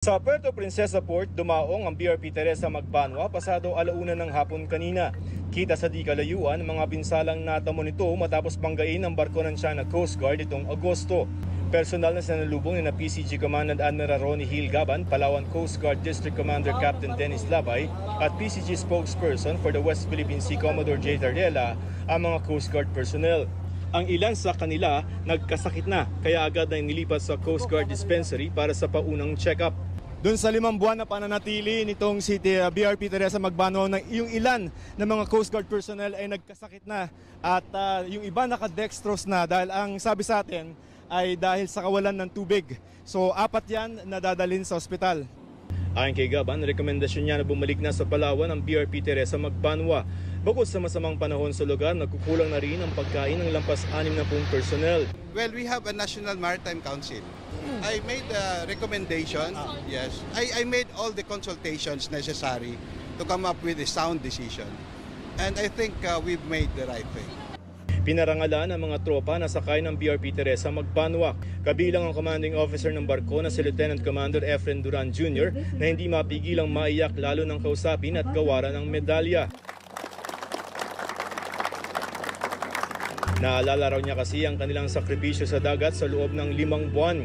Sa Puerto Princesa Port, dumaong ang BRP Teresa Magbanwa pasado 1:00 ng hapon kanina. Kita sa di kalayuan mga pinsalang natamo nito matapos banggain ang barko ng China Coast Guard itong Agosto. Personal na sinalubong ni na PCG Commandant Admiral Ronnie Hill Gaban, Palawan Coast Guard District Commander Captain Dennis Labay at PCG spokesperson for the West Philippine Sea Commodore J. Tardela ang mga Coast Guard personnel. Ang ilan sa kanila nagkasakit na kaya agad na inilipat sa Coast Guard Dispensary para sa paunang check-up. Doon sa 5 buwan na pananatili nitong si BRP Teresa Magbanwa, yung ilan ng mga Coast Guard personnel ay nagkasakit na at yung iba nakadextrose na dahil ang sabi sa atin ay dahil sa kawalan ng tubig. So 4 yan na dadalhin sa ospital. Ayon kay Gaban, rekomendasyon niya na bumalik na sa Palawan ang BRP Teresa Magbanwa. Bukod sa masamang panahon sa lugar, nagkukulang na rin ang pagkain ng lampas 60 personnel. Well, we have a National Maritime Council. I made a recommendation. Yes, I made all the consultations necessary to come up with a sound decision. And I think we've made the right thing. Pinarangalan ang mga tropa na sakay ng BRP Teresa Magbanwa. Kabilang ang commanding officer ng barko na si Lieutenant Commander Efren Duran Jr. na hindi mapigilang maiyak lalo ng kausapin at gawaran ng medalya. Naalala raw niya kasi ang kanilang sakripisyo sa dagat sa loob ng 5 buwan.